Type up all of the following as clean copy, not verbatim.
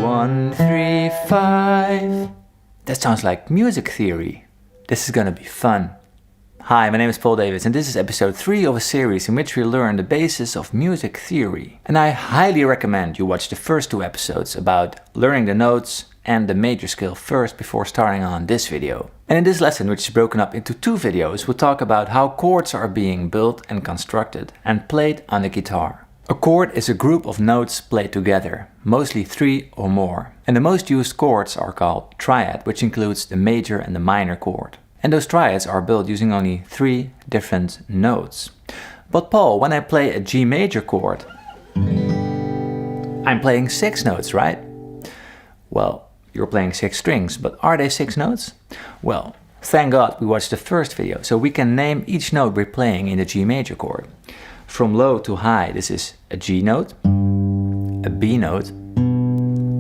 1, 3, 5. That sounds like music theory. This is gonna be fun. Hi, my name is Paul Davids and this is episode 3 of a series in which we learn the basis of music theory. And I highly recommend you watch the first 2 episodes about learning the notes and the major scale first before starting on this video. And in this lesson, which is broken up into 2 videos, we'll talk about how chords are being built and constructed and played on the guitar. A chord is a group of notes played together, mostly 3 or more. And the most used chords are called triad, which includes the major and the minor chord. And those triads are built using only 3 different notes. But Paul, when I play a G major chord, I'm playing 6 notes, right? Well, you're playing 6 strings, but are they 6 notes? Well, thank God we watched the first video, so we can name each note we're playing in the G major chord. From low to high, this is a G note, a B note,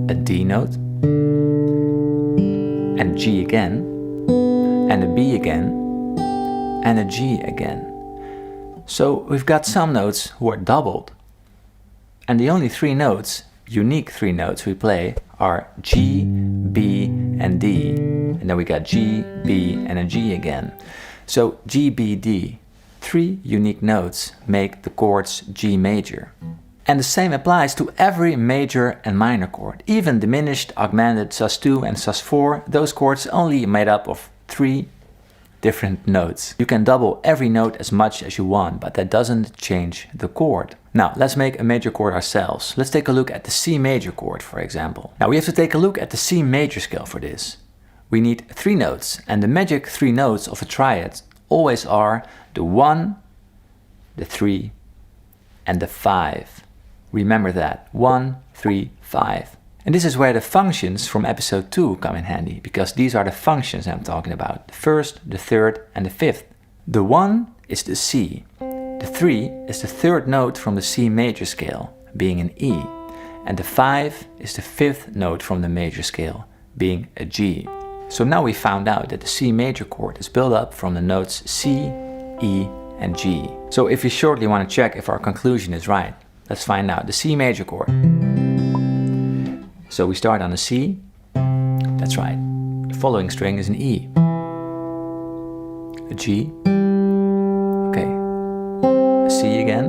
a D note, and G again, and a B again, and a G again. So we've got some notes who are doubled. And the only 3 notes, unique 3 notes we play are G, B, and D. And then we got G, B, and a G again. So G, B, D. 3 unique notes make the chords G major. And the same applies to every major and minor chord. Even diminished, augmented, sus2 and sus4, those chords only made up of 3 different notes. You can double every note as much as you want, but that doesn't change the chord. Now, let's make a major chord ourselves. Let's take a look at the C major chord, for example. Now, we have to take a look at the C major scale for this. We need 3 notes, and the magic 3 notes of a triad always are the 1, the 3, and the 5. Remember that. 1, 3, 5. And this is where the functions from episode 2 come in handy, because these are the functions I'm talking about. The first, the third, and the 5th. The 1 is the C. The 3 is the 3rd note from the C major scale, being an E. And the 5 is the 5th note from the major scale, being a G. So now we found out that the C major chord is built up from the notes C, E, and G. So if you shortly want to check if our conclusion is right, let's find out. The C major chord. So we start on a C. That's right. The following string is an E. A G. Okay. A C again.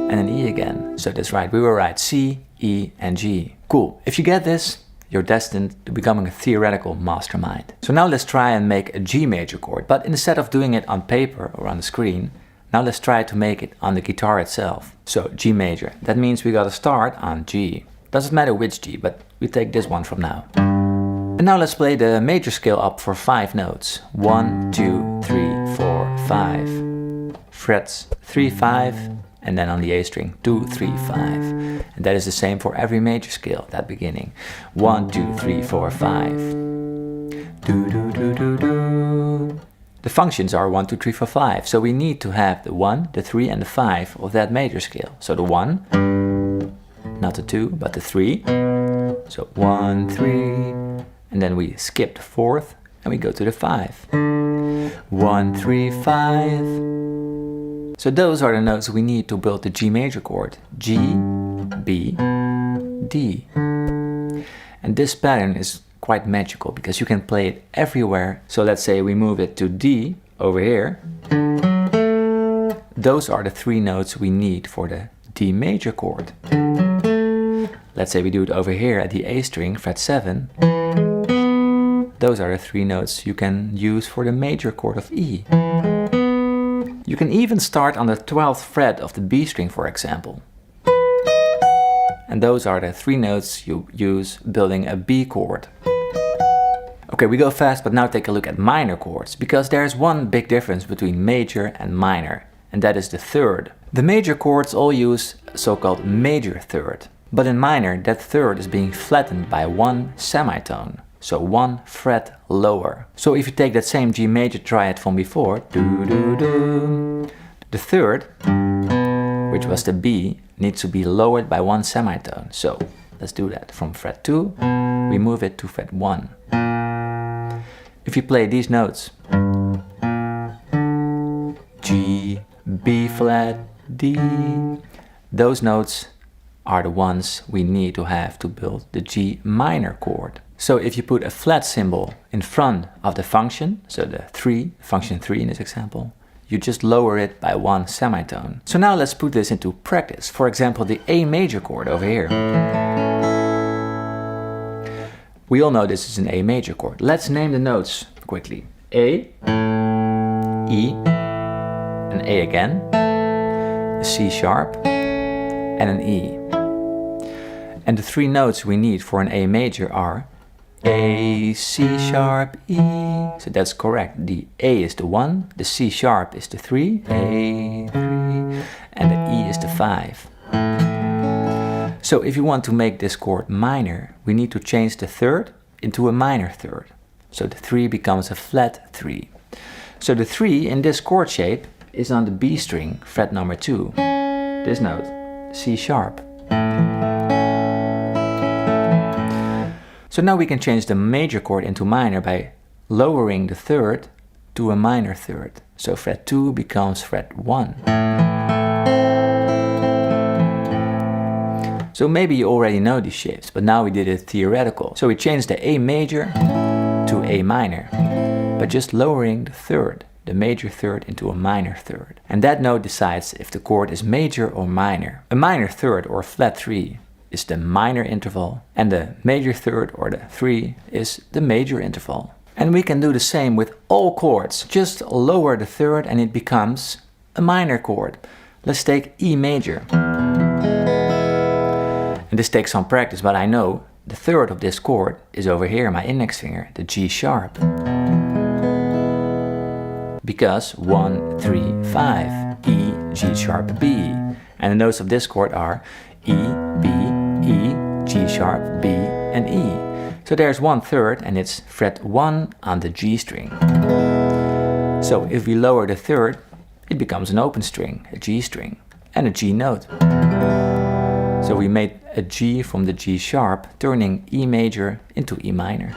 And an E again. So that's right. We were right. C, E, and G. Cool. If you get this, you're destined to becoming a theoretical mastermind. So now let's try and make a G major chord, but instead of doing it on paper or on the screen, now let's try to make it on the guitar itself. So G major, that means we gotta start on G. Doesn't matter which G, but we take this one from now. And now let's play the major scale up for 5 notes. 1, 2, 3, 4, 5. Frets 3, 5. And then on the A string, 2, 3, 5. And that is the same for every major scale, that beginning. 1, 2, 3, 4, 5. Do, do, do, do, do. The functions are 1, 2, 3, 4, 5. So we need to have the 1, the 3, and the 5 of that major scale. So the 1, not the 2, but the 3. So 1, 3. And then we skip the 4th and we go to the 5. 1, 3, 5. So those are the notes we need to build the G major chord. G, B, D. And this pattern is quite magical because you can play it everywhere. So let's say we move it to D over here. Those are the 3 notes we need for the D major chord. Let's say we do it over here at the A string, fret 7. Those are the 3 notes you can use for the major chord of E. You can even start on the 12th fret of the B string, for example. And those are the 3 notes you use building a B chord. Okay, we go fast, but now take a look at minor chords, because there's one big difference between major and minor, and that is the 3rd. The major chords all use so-called major 3rd, but in minor, that 3rd is being flattened by 1 semitone. So 1 fret lower. So if you take that same G major triad from before, do, do, do, the 3rd, which was the B, needs to be lowered by 1 semitone. So let's do that. From fret 2, we move it to fret 1. If you play these notes, G, B flat, D, those notes are the ones we need to have to build the G minor chord. So if you put a flat symbol in front of the function, so the 3, function 3 in this example, you just lower it by 1 semitone. So now let's put this into practice. For example, the A major chord over here. We all know this is an A major chord. Let's name the notes quickly. A, E, an A again, a C sharp, and an E. And the 3 notes we need for an A major are A, C sharp, E. So that's correct. The A is the 1, the C sharp is the 3, A, 3, and the E is the 5. So if you want to make this chord minor, we need to change the third into a minor third. So the 3 becomes a flat 3. So the 3 in this chord shape is on the B string, fret number 2. This note, C sharp. So now we can change the major chord into minor by lowering the third to a minor third. So fret 2 becomes fret 1. So maybe you already know these shapes, but now we did it theoretical. So we changed the A major to A minor by just lowering the third, the major third, into a minor third. And that note decides if the chord is major or minor. A minor third or flat 3 is the minor interval, and the major third or the 3 is the major interval. And we can do the same with all chords. Just lower the third and it becomes a minor chord. Let's take E major. And this takes some practice, but I know the third of this chord is over here, my index finger, the G sharp. Because 1, 3, 5, E, G sharp, B. And the notes of this chord are E, B, E, G sharp, B, and E. So there's 1/3 and it's fret 1 on the G string. So if we lower the third, it becomes an open string, a G string, and a G note. So we made a G from the G sharp, turning E major into E minor.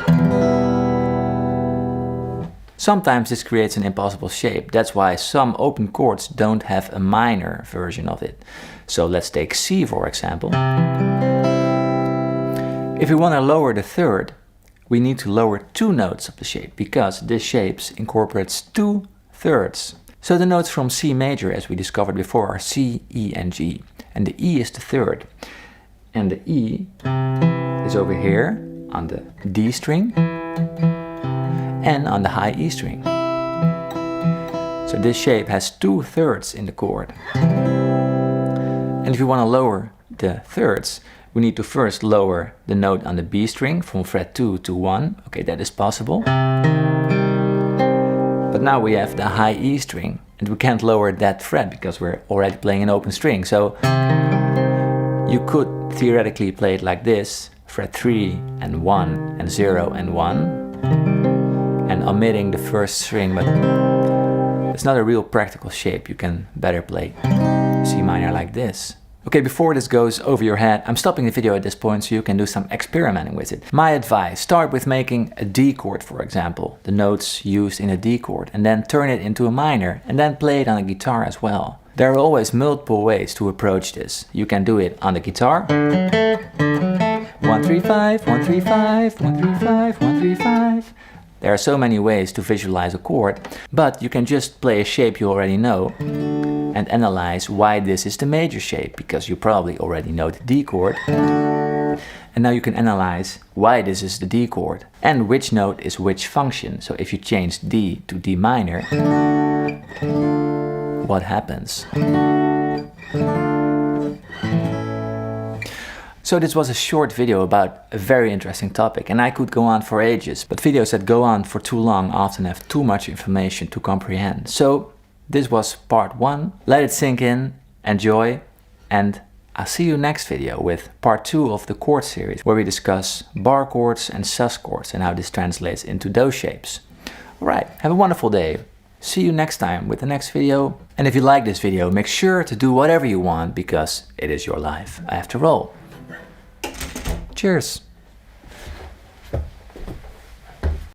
Sometimes this creates an impossible shape. That's why some open chords don't have a minor version of it. So let's take C for example. If we want to lower the third, we need to lower 2 notes of the shape because this shape incorporates 2 thirds. So the notes from C major, as we discovered before, are C, E, and G. And the E is the third. And the E is over here on the D string and on the high E string. So this shape has 2 thirds in the chord. And if you want to lower the thirds, we need to first lower the note on the B string from fret 2 to 1. Okay, that is possible. But now we have the high E string and we can't lower that fret because we're already playing an open string. So you could theoretically play it like this, fret 3 and 1 and 0 and 1, and omitting the first string, but it's not a real practical shape. You can better play C minor like this. Okay, before this goes over your head, I'm stopping the video at this point so you can do some experimenting with it. My advice, start with making a D chord, for example, the notes used in a D chord, and then turn it into a minor, and then play it on a guitar as well. There are always multiple ways to approach this. You can do it on the guitar. 1, 3, 5, 1, 3, 5, 1, 3, 5, 1, 3, 5. There are so many ways to visualize a chord, but you can just play a shape you already know and analyze why this is the major shape, because you probably already know the D chord. And now you can analyze why this is the D chord and which note is which function. So if you change D to D minor, what happens? So this was a short video about a very interesting topic, and I could go on for ages, but videos that go on for too long often have too much information to comprehend. So this was part 1. Let it sink in, enjoy, and I'll see you next video with part 2 of the chord series, where we discuss bar chords and sus chords and how this translates into those shapes. Alright, have a wonderful day. See you next time with the next video. And if you like this video, make sure to do whatever you want, because it is your life after all. Cheers!